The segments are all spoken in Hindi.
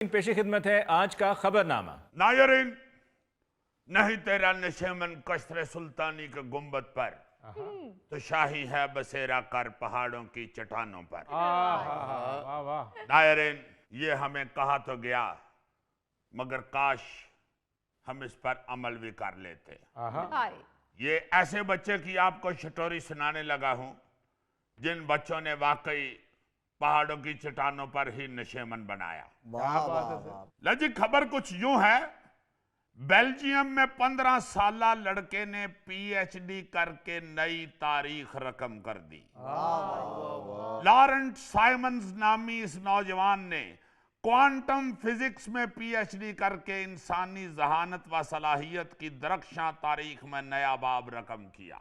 पेशी खिदमत है आज का खबरनामा। नायरीन, नहीं तेरा नशेमन कशरे सुल्तानी के गुंबद पर तो शाही है बसेरा कर पहाड़ों की चट्टानों पर। वाह वाह। नायरीन, ये हमें कहा तो गया, मगर काश हम इस पर अमल भी कर लेते। ये ऐसे बच्चे की आपको स्टोरी सुनाने लगा हूं जिन बच्चों ने वाकई पहाड़ों की चट्टानों पर ही नशेमन बनाया। लजी, खबर कुछ यूं है, बेल्जियम में 15 साला लड़के ने पीएचडी करके नई तारीख रकम कर दी। लॉरेंट साइमंस नामी इस नौजवान ने क्वांटम फिजिक्स में पीएचडी करके इंसानी जहानत व सलाहियत की दरख्शां तारीख में नया बाब रकम किया।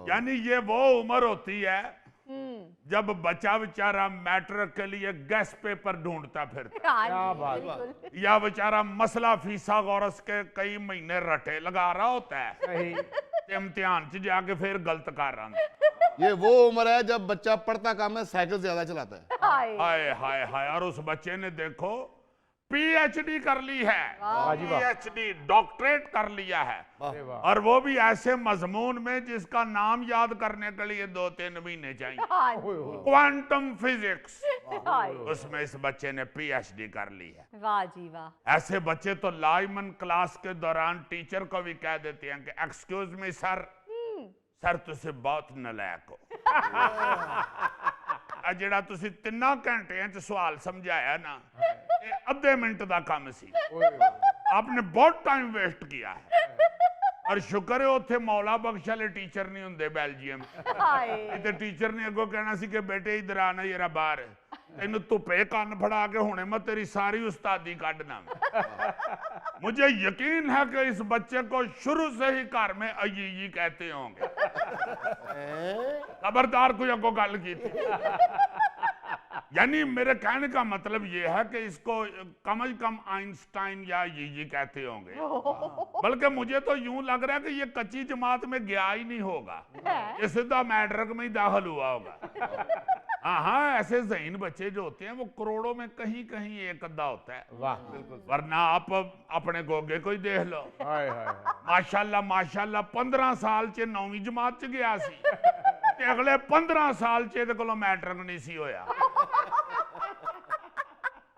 यानी ये वो उम्र होती है जब बच्चा बेचारा मैट्रिक के लिए गैस पेपर ढूंढता फिरता, या बेचारा मसला फीसा गौरस के कई महीने रटे लगा रहा होता है, इम्तिहान च जाके फिर गलत कर रहा है। ये वो उम्र है जब बच्चा पढ़ता कम है, साइकिल ज्यादा चलाता है। हाय हाय हाय। और उस बच्चे ने देखो पीएचडी कर ली है, पीएचडी डॉक्टरेट कर लिया है, और वो भी ऐसे मजमून में जिसका नाम याद करने के लिए 2-3 महीने चाहिए। क्वांटम फिजिक्स, उसमें इस बच्चे ने पीएचडी कर ली है। वाह जी वाह। ऐसे बच्चे तो लाइमन क्लास के दौरान टीचर को भी कह देते हैं कि एक्सक्यूज मी सर, सर तुसी बहुत नलायक हो। ਜਿਹੜਾ ਤੁਸੀਂ 3 ਘੰਟਿਆਂ ਚ ਸਵਾਲ ਸਮਝਾਇਆ ਨਾ, ਇਹ ਅੱਧੇ ਮਿੰਟ ਦਾ ਕੰਮ ਸੀ। आपने बहुत टाइम वेस्ट किया है। और शुक्र है उत्थे मौला बख्श वाले टीचर नहीं होंगे बेल्जियम। इतने टीचर ने अगों कहना सी कि बेटे इधर आना जरा बाहर, तेन धुप्पे कान फड़ा के हुणे मैं तेरी सारी उस्तादी काटना। मुझे यकीन है कि इस बच्चे को शुरू से ही घर में अय्यी कहते होंगे। खबरदार कोई अगों गल की थी। यानी मेरे कहने का मतलब यह है कि इसको कम से कम आइंस्टाइन या ये कहते होंगे, बल्कि मुझे तो यूं लग रहा है कि ये कच्ची जमात में गया ही नहीं होगा, ये सीधा मैट्रिक में ही दाखिल हुआ होगा। हाँ, ऐसे ज़हीन बच्चे जो होते हैं वो करोड़ों में कहीं कहीं एक अद्धा होता है। वाह, बिल्कुल। वरना आप अपने गोगे को ही देख लो। माशाल्लाह माशाल्लाह 15 साल च 9वीं जमात च गया सी, ते अगले 15 साल च इहदे कोलों मैट्रिक नहीं सी होया।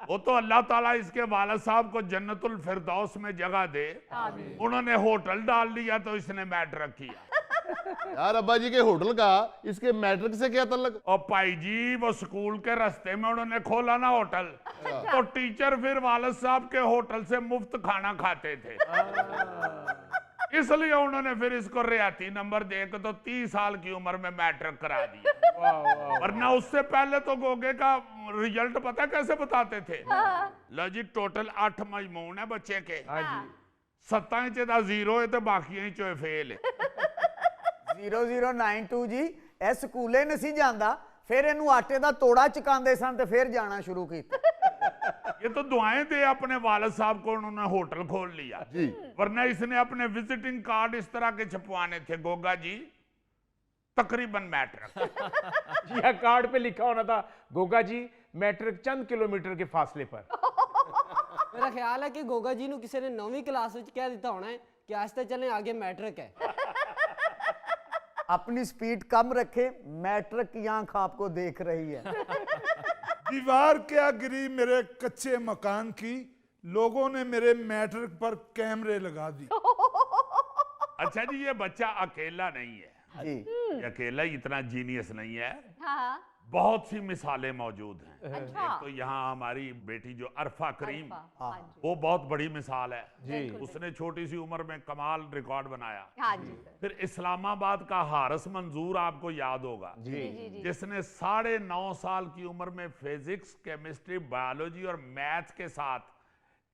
वो तो अल्लाह ताला इसके वालिद साहब को जन्नतुल फिरदौस में जगह दे, उन्होंने होटल डाल लिया तो इसने मैट्रिक किया। यार अब्बा जी के होटल का इसके मैट्रिक से क्या ताल्लुक? और भाई जी वो स्कूल के रास्ते में उन्होंने खोला ना होटल, तो टीचर फिर वालिद साहब के होटल से मुफ्त खाना खाते थे, इसलिए उन्होंने फिर इसको रियायती नंबर देकर तो 30 साल की उम्र में मैट्रिक करा दिया। वरना उससे पहले तो गोगे का रिजल्ट पता कैसे बताते थे? लो जी, टोटल 8 मजमून है बच्चे के, 7 च 0 है तो बाकी चो फेल है। 0092 जी ਇਹ ਸਕੂਲੇ ਨਹੀਂ ਸੀ ਜਾਂਦਾ, ਫਿਰ ਇਹਨੂੰ ਆਟੇ ਦਾ ਤੋੜਾ ਚਕਾਉਂਦੇ ਸਨ ਤੇ ਫਿਰ ਜਾਣਾ ਸ਼ੁਰੂ ਕੀਤਾ। ये तो दुआएं दे अपने वालिद साहब को, उन्होंने होटल खोल लिया जी। वरना इसने अपने विजिटिंग कार्ड इस तरह के छपवाने थे, गोगा जी तकरीबन मैट्रिक। या कार्ड पे लिखा होना था गोगा जी मैट्रिक चंद किलोमीटर के फासले पर। मेरा ख्याल है कि गोगा जी ने किसी ने 9वीं क्लास में कह दिता होना है कि आज तक चलें आगे मैट्रिक है। अपनी स्पीड कम रखे, मैट्रिक की आंख आपको देख रही है। दीवार क्या गिरी मेरे कच्चे मकान की, लोगों ने मेरे मैट्रिक पर कैमरे लगा दी। अच्छा जी, ये बच्चा अकेला नहीं है जी, ये अकेला ही इतना जीनियस नहीं है। हाँ। बहुत सी मिसालें मौजूद हैं। एक तो यहाँ हमारी बेटी जो अरफा करीम, वो बहुत बड़ी मिसाल है जी। उसने छोटी सी उम्र में कमाल रिकॉर्ड बनाया। हाँ जी। फिर इस्लामाबाद का हारिस मंजूर आपको याद होगा जी। जिसने 9.5 साल की उम्र में फिजिक्स, केमिस्ट्री, बायोलॉजी और मैथ के साथ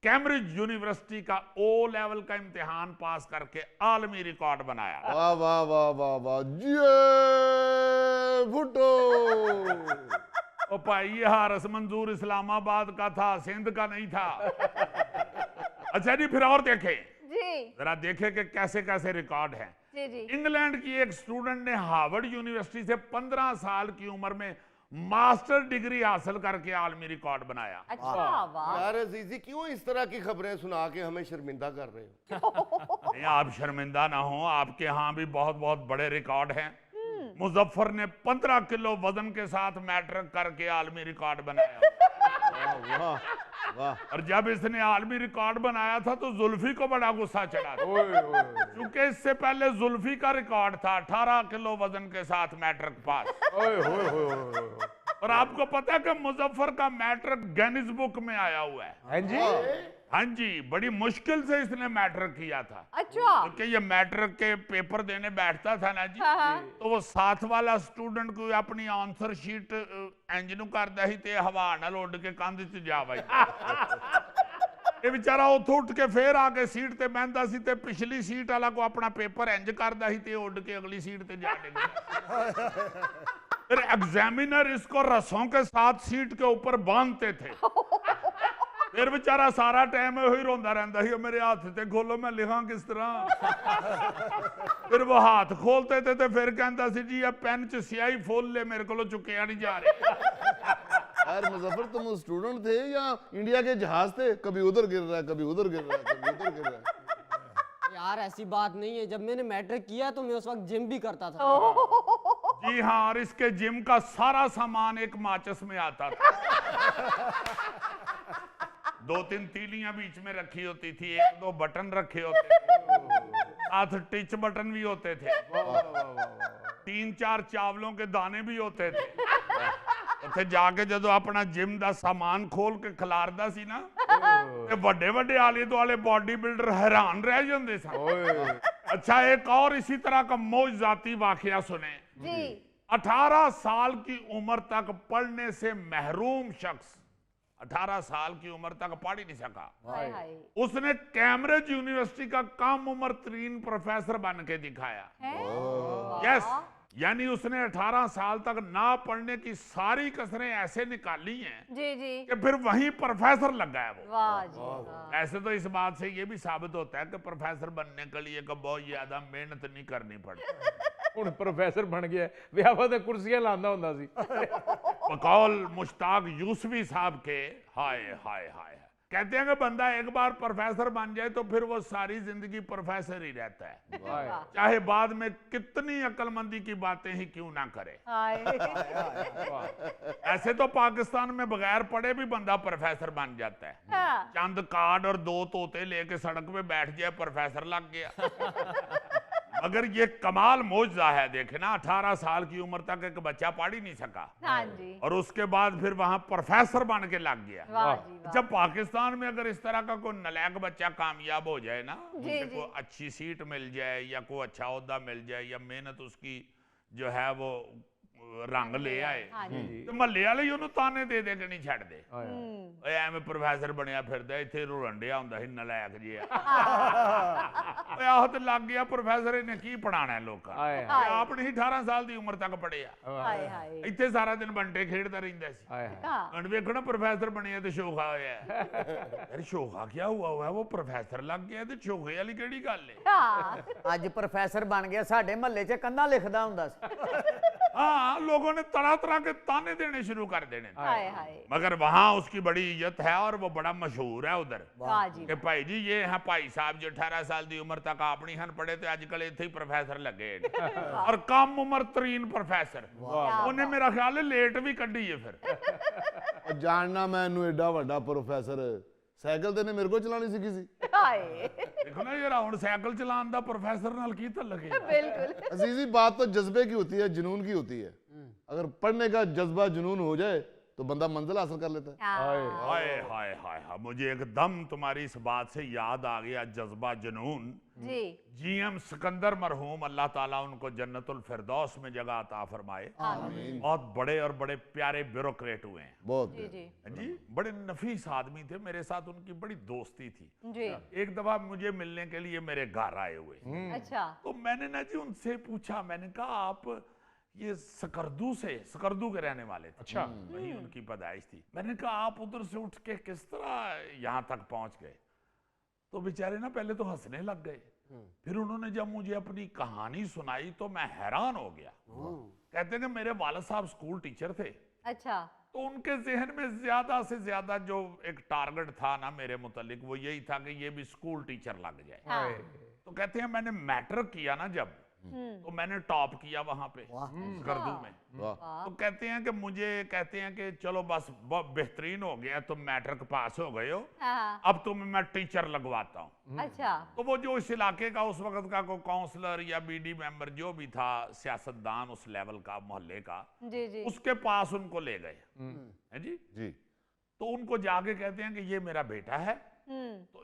कैम्ब्रिज यूनिवर्सिटी का O लेवल का इम्तिहान पास करके आलमी रिकॉर्ड बनाया। वाह वाह वाह वाह वाह जी भुट्टो। ओ भाई, ये हारिस मंजूर इस्लामाबाद का था, सिंध का नहीं था। अच्छा जी, फिर और देखें जी, जरा देखें कि कैसे कैसे रिकॉर्ड हैं। जी जी। इंग्लैंड की एक स्टूडेंट ने हार्वर्ड यूनिवर्सिटी से 15 साल की उम्र में मास्टर डिग्री हासिल करके आलमी रिकॉर्ड बनाया। अच्छा वाह। यार अजीजी क्यों इस तरह की खबरें सुना के हमें शर्मिंदा कर रहे हो? नहीं, आप शर्मिंदा ना हो, आपके यहाँ भी बहुत बहुत बड़े रिकॉर्ड हैं। मुजफ्फर ने 15 किलो वजन के साथ मैट्रिक करके आलमी रिकॉर्ड बनाया। वाह वाह। और जब इसने आलमी रिकॉर्ड बनाया था तो जुल्फी को बड़ा गुस्सा चढ़ा था, क्योंकि इससे पहले जुल्फी का रिकॉर्ड था 18 किलो वजन के साथ मैट्रिक पास। और आपको पता है कि मुजफ्फर का मैट्रिक गिनीज बुक में आया हुआ है। हैं जी? हाँ जी, बड़ी मुश्किल से इसने मैट्रिक किया था, अच्छा क्योंकि ये मैट्रिक के पेपर देने बैठता था ना जी, तो वो साथ वाला स्टूडेंट को अपनी आंसर शीट इंज नू करदा ही ते हवा नाल उड़ के कंध च जा वई। ये बेचारा उथों उठ के फिर आके सीट ते बहंदा सी ते पिछली सीट वाला को अपना पेपर इंज करदा ही ते उड़ के अगली सीट ते जा डिगदा। फिर एग्जामिनर इसको रस्सों के साथ सीट के ऊपर बांधते थे। फिर बेचारा सारा टाइम ही रोंदा रहंदा ही, मेरे हाथ ते खोलो मैं लिखा किस तरह। फिर वो हाथ खोलते थे तो फिर कहता सी जी ये पेन च स्याही फुल ले, मेरे को चुकिया नहीं जा रही। यार मुजफ्फर तुम स्टूडेंट थे या इंडिया के जहाज थे? कभी उधर गिर रहा है, कभी उधर गिर रहा है, कभी उधर गिर रहा है। यार ऐसी बात नहीं है, जब मैंने मैट्रिक किया तो मैं उस वक्त जिम भी करता था। जी हाँ, और इसके जिम का सारा सामान एक माचिस में आता था। 2-3 तीलियां बीच में रखी होती थी, 1-2 बटन रखे होते थे, साथ टिच बटन भी होते थे, 3-4 चावलों के दाने भी होते थे। ਉੱਥੇ ਜਾ ਕੇ ਜਦੋਂ ਆਪਣਾ ਜਿਮ ਦਾ ਸਾਮਾਨ ਖੋਲ ਕੇ ਖਿਲਾਰਦਾ ਸੀ ਨਾ ਤੇ ਵੱਡੇ ਵੱਡੇ ਆਲੇ ਦੁਆਲੇ बॉडी बिल्डर हैरान रह जाते सन। अच्छा, एक और इसी तरह का मौजजाती वाकया सुने जी। 18 साल की उम्र तक पढ़ने से महरूम शख्स 18 साल की उम्र तक पढ़ ही नहीं सका, हाय हाय। उसने कैम्ब्रिज यूनिवर्सिटी का कम उम्र तरीन प्रोफेसर बन के दिखाया। यस, यानी उसने 18 साल तक ना पढ़ने की सारी कसरें ऐसे निकाली हैं जी जी। कि फिर वहीं प्रोफेसर लग गया वो। वाह जी वाह। ऐसे तो इस बात से ये भी साबित होता है कि प्रोफेसर बनने के लिए बहुत ज्यादा मेहनत नहीं करनी पड़ती। ਹੁਣ ਪ੍ਰੋਫੈਸਰ ਬਣ ਗਿਆ, ਵਿਆਹਾਂ ਤੇ ਕੁਰਸੀਆਂ ਲਾਉਂਦਾ ਹੁੰਦਾ ਸੀ। बकौल मुश्ताक यूसुफी साहब के, हाय हाय हाय, कहते हैं कि बंदा एक बार प्रोफेसर बन जाए तो फिर वो सारी जिंदगी प्रोफेसर ही रहता है, चाहे बाद में कितनी अक्लमंदी की बातें ही क्यों ना करे। ऐसे तो पाकिस्तान में बगैर पढ़े भी बंदा प्रोफेसर बन जाता है। चंद कार्ड और 2 तोते लेके सड़क पे बैठ जाए, प्रोफेसर लग गया। मगर ये कमाल मौजज़ा है, देखे ना 18 साल की उम्र तक एक बच्चा पढ़ ही नहीं सका, हाँ जी। और उसके बाद फिर वहां प्रोफेसर बन के लग गया। वाह जी वाह। जब पाकिस्तान में अगर इस तरह का कोई नलायक बच्चा कामयाब हो जाए ना, जी, उसे जी। कोई अच्छी सीट मिल जाए या कोई अच्छा ओहदा मिल जाए या मेहनत उसकी जो है वो रंग ले आए, हाँ जी। तो महल्ले वाले ही ਉਹਨੂੰ ਤਾਨੇ ਦੇ ਦੇ ਕੇ ਨਹੀਂ ਛੱਡਦੇ। हम्म। ਓਏ ਐਵੇਂ ਪ੍ਰੋਫੈਸਰ ਬਣਿਆ ਫਿਰਦਾ, ਇੱਥੇ ਰੁਲੰਡਿਆ ਹੁੰਦਾ ਸੀ ਨਲਾਇਕ ਜਿਹਾ। ਓਏ ਆਹ ਤੇ ਲੱਗ ਗਿਆ ਪ੍ਰੋਫੈਸਰ, ਇਹਨੇ ਕੀ ਪੜਾਣਾ ਲੋਕਾਂ ਨੂੰ, ਹਾਏ ਇਹ ਆਪ ਨਹੀਂ 18 ਸਾਲ ਦੀ ਉਮਰ ਤੱਕ ਪੜਿਆ, हाय हाय। ਇੱਥੇ ਸਾਰਾ ਦਿਨ ਬੰਟੇ ਖੇਡਦਾ ਰਹਿੰਦਾ ਸੀ। ਹਾਏ हाँ। ਹੁਣ ਵੇਖੋ ਨਾ ਪ੍ਰੋਫੈਸਰ ਬਣਿਆ ਤੇ ਸ਼ੋਖਾ ਹੋਇਆ। ਯਾਰ ਸ਼ੋਖਾ ਕੀ ਹੁਆ ਹੋਇਆ, ਉਹ ਪ੍ਰੋਫੈਸਰ ਲੱਗ ਗਿਆ ਤੇ ਸ਼ੋਖੇ ਵਾਲੀ ਕਿਹੜੀ ਗੱਲ ਹੈ। हाँ। ਅੱਜ ਪ੍ਰੋਫੈਸਰ ਬਣ ਗਿਆ, ਸਾਡੇ ਮਹੱਲੇ 'ਚ ਕੰਧਾਂ ਲਿਖਦਾ ਹੁੰਦਾ ਸੀ। हाँ, लोगों ने तरह तरह के ताने देने शुरू कर देने थे। हाय हाय। मगर वहां उसकी बड़ी इज्जत है और वो बड़ा मशहूर है उधर वाह जी कि भाई जी ये है भाई साहब जो 18 साल की उम्र तक आप नहीं हन पढ़े थे, अजकल इत्थे ही प्रोफेसर लगे ने। और कम उम्र तरीन प्रोफेसर, उन्हें मेरा ख्याल है लेट भी कढ़ी है फिर। और जानना मैं इन्हू एडा वड्डा प्रोफेसर, साइकिल ते ने मेरे को चलानी सीखी सी। हाय। देखो ना यार, हुण साइकिल चलाने दा प्रोफेसर नाल की तल्लक है। बिल्कुल। अजीजी बात तो जज्बे की होती है, जुनून की होती है। अगर पढ़ने का जज्बा जुनून हो जाए तो बंदा मंजिल हासिल कर लेता है। हाय हाय हाय हाय, मुझे एकदम तुम्हारी इस बात से याद आ गया जज्बा जुनून। जी। जीएम सिकंदर मरहूम, अल्लाह ताला उनको जन्नतुल फिरदौस में जगह अता फरमाए, बहुत बड़े और बड़े प्यारे ब्यूरोक्रेट हुए हैं। बहुत जी जी जी, बड़े नफीस आदमी थे, मेरे साथ उनकी बड़ी दोस्ती थी। जी। एक दफा मुझे मिलने के लिए मेरे घर आए हुए, अच्छा। तो मैंने ना जी उनसे पूछा, मैंने कहा आप ये सकरदू के रहने वाले थे। अच्छा, वही उनकी पैदाइश थी। मैंने कहा आप उधर से उठ के किस तरह यहाँ तक पहुंच गए? तो बेचारे ना पहले तो हंसने लग गए, फिर उन्होंने जब मुझे अपनी कहानी सुनाई तो मैं हैरान हो गया। कहते हैं कि मेरे वालिद साहब स्कूल टीचर थे, अच्छा। तो उनके जहन में ज्यादा से ज्यादा जो एक टारगेट था ना मेरे मुतालिक, वो यही था कि ये भी स्कूल टीचर लग जाए। हाँ। तो कहते हैं मैंने मैट्रिक किया ना जब, तो मैंने टॉप किया वहां पे गर्दू में। वाह तो कहते हैं कि चलो बस बहुत बेहतरीन हो गया, तुम मैट्रिक पास हो गए हो, हाँ। अब तुम्हें मैं टीचर लगवाता हूँ। अच्छा। तो वो जो इस इलाके का उस वक्त का कोई काउंसलर या बीडी मेंबर जो भी था, सियासतदान उस लेवल का, मोहल्ले का, जी जी। उसके पास उनको ले गए हैं जी। जी तो उनको जाके कहते हैं कि ये मेरा बेटा है, तो